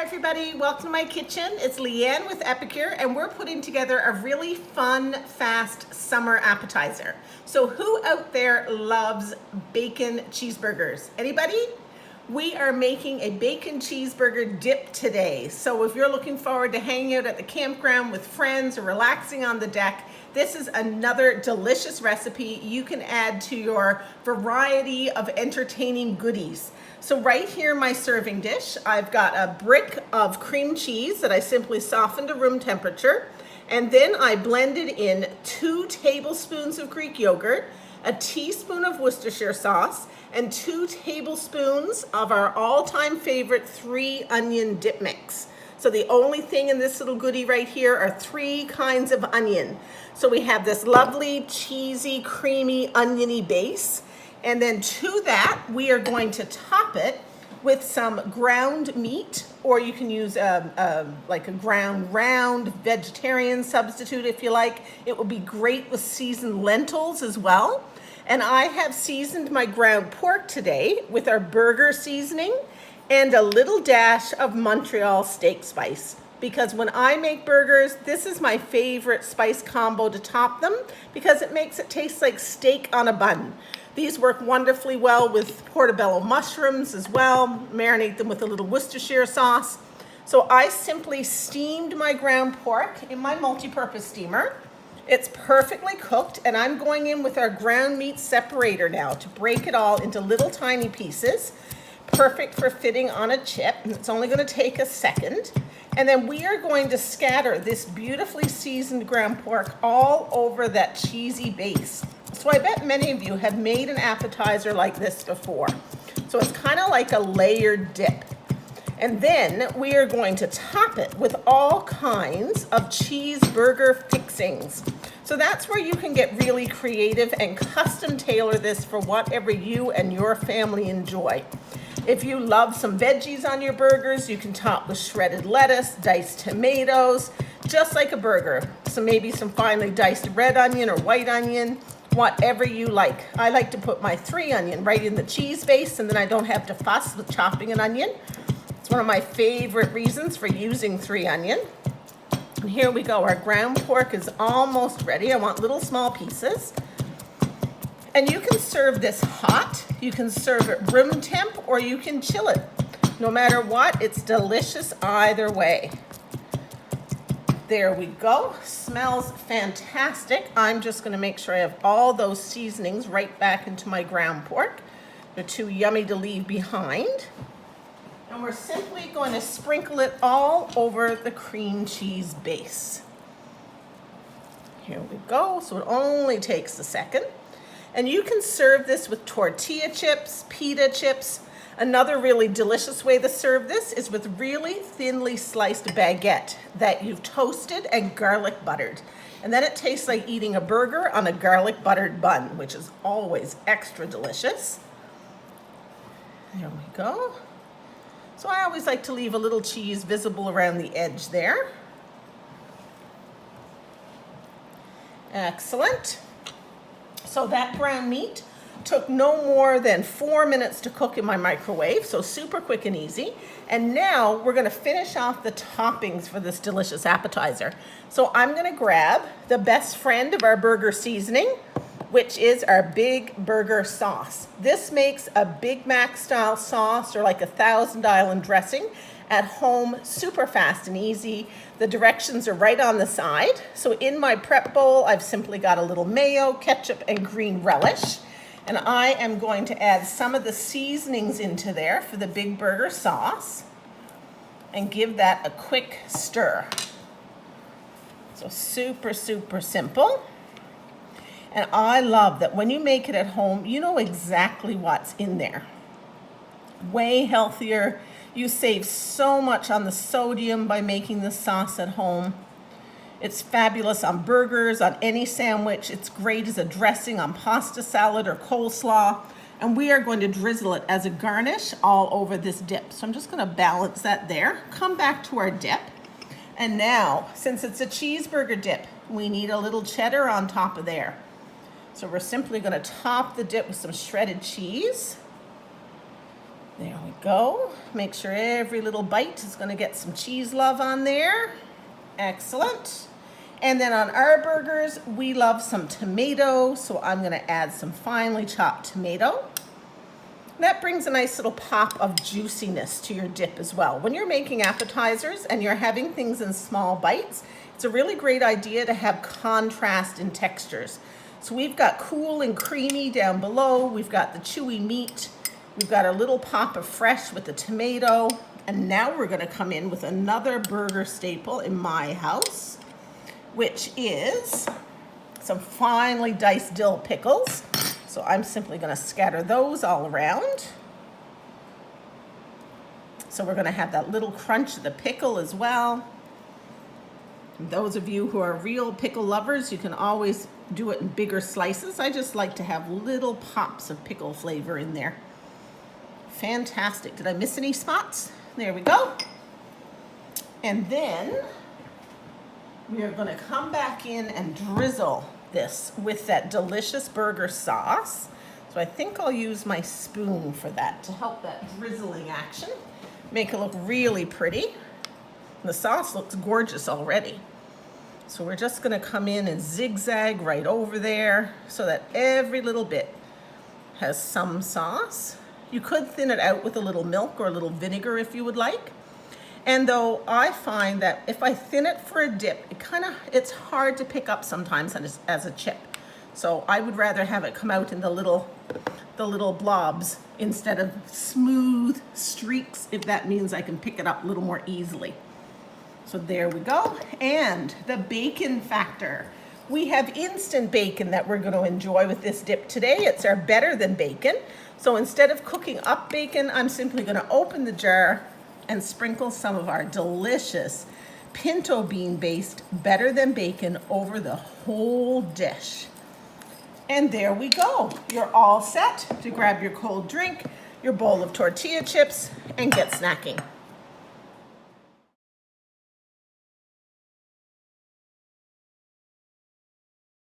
Hi everybody, welcome to my kitchen. It's Leanne with EPICURE and we're putting together a really fun, fast summer appetizer. So who out there loves bacon cheeseburgers? Anybody? We are making a bacon cheeseburger dip today. So if you're looking forward to hanging out at the campground with friends or relaxing on the deck, this is another delicious recipe you can add to your variety of entertaining goodies. So right here in my serving dish, I've got a brick of cream cheese that I simply softened to room temperature. And then I blended in 2 tablespoons of Greek yogurt, a teaspoon of Worcestershire sauce, and 2 tablespoons of our all-time favorite 3 onion dip mix. So the only thing in this little goodie right here are 3 kinds of onion. So we have this lovely, cheesy, creamy, oniony base. And then to that, we are going to top it with some ground meat, or you can use like a ground round vegetarian substitute if you like. It will be great with seasoned lentils as well. And I have seasoned my ground pork today with our burger seasoning and a little dash of Montreal steak spice. Because when I make burgers, this is my favorite spice combo to top them because it makes it taste like steak on a bun. These work wonderfully well with portobello mushrooms as well. Marinate them with a little Worcestershire sauce. So I simply steamed my ground pork in my multi-purpose steamer. It's perfectly cooked, and I'm going in with our ground meat separator now to break it all into little tiny pieces. Perfect for fitting on a chip. It's only going to take a second. And then we are going to scatter this beautifully seasoned ground pork all over that cheesy base. So I bet many of you have made an appetizer like this before. So it's kind of like a layered dip. And then we are going to top it with all kinds of cheeseburger fixings. So that's where you can get really creative and custom tailor this for whatever you and your family enjoy. If you love some veggies on your burgers, you can top with shredded lettuce, diced tomatoes, just like a burger. So maybe some finely diced red onion or white onion, whatever you like. I like to put my 3 onion right in the cheese base, and then I don't have to fuss with chopping an onion. It's one of my favorite reasons for using 3 onion. And here we go. Our ground pork is almost ready. I want little small pieces. And you can serve this hot, you can serve it room temp, or you can chill it. No matter what, it's delicious either way. There we go. Smells fantastic. I'm just going to make sure I have all those seasonings right back into my ground pork. They're too yummy to leave behind. And we're simply going to sprinkle it all over the cream cheese base. Here we go. So it only takes a second. And you can serve this with tortilla chips, pita chips. Another really delicious way to serve this is with really thinly sliced baguette that you've toasted and garlic buttered. And then it tastes like eating a burger on a garlic buttered bun, which is always extra delicious. There we go. So I always like to leave a little cheese visible around the edge there. Excellent. So that ground meat took no more than 4 minutes to cook in my microwave, so super quick and easy. And now we're going to finish off the toppings for this delicious appetizer. So I'm going to grab the best friend of our burger seasoning, which is our Big Burger sauce. This makes a Big Mac style sauce or like a Thousand Island dressing at home super fast and easy. The directions are right on the side. So in my prep bowl, I've simply got a little mayo, ketchup, and green relish. And I am going to add some of the seasonings into there for the Big Burger sauce and give that a quick stir. So super, super simple. And I love that when you make it at home, you know exactly what's in there. Way healthier. You save so much on the sodium by making this sauce at home. It's fabulous on burgers, on any sandwich. It's great as a dressing on pasta salad or coleslaw. And we are going to drizzle it as a garnish all over this dip. So I'm just going to balance that there. Come back to our dip. And now, since it's a cheeseburger dip, we need a little cheddar on top of there. So we're simply going to top the dip with some shredded cheese. There we go. Make sure every little bite is going to get some cheese love on there. Excellent. And then on our burgers, we love some tomato, so I'm going to add some finely chopped tomato. That brings a nice little pop of juiciness to your dip as well. When you're making appetizers and you're having things in small bites, it's a really great idea to have contrast in textures. So we've got cool and creamy down below. We've got the chewy meat. We've got a little pop of fresh with the tomato. And now we're gonna come in with another burger staple in my house, which is some finely diced dill pickles. So I'm simply gonna scatter those all around. So we're gonna have that little crunch of the pickle as well. And those of you who are real pickle lovers, you can always do it in bigger slices. I just like to have little pops of pickle flavor in there. Fantastic. Did I miss any spots? There we go. And then we are gonna come back in and drizzle this with that delicious burger sauce. So I think I'll use my spoon for that to help that drizzling action. Make it look really pretty. The sauce looks gorgeous already. So we're just gonna come in and zigzag right over there so that every little bit has some sauce. You could thin it out with a little milk or a little vinegar if you would like. And though I find that if I thin it for a dip, it's hard to pick up sometimes as a chip. So I would rather have it come out in the little blobs instead of smooth streaks, if that means I can pick it up a little more easily. So there we go. And the bacon factor. We have instant bacon that we're going to enjoy with this dip today. It's our better than bacon. So instead of cooking up bacon, I'm simply going to open the jar and sprinkle some of our delicious pinto bean based better than bacon over the whole dish. And there we go. You're all set to grab your cold drink, your bowl of tortilla chips, and get snacking.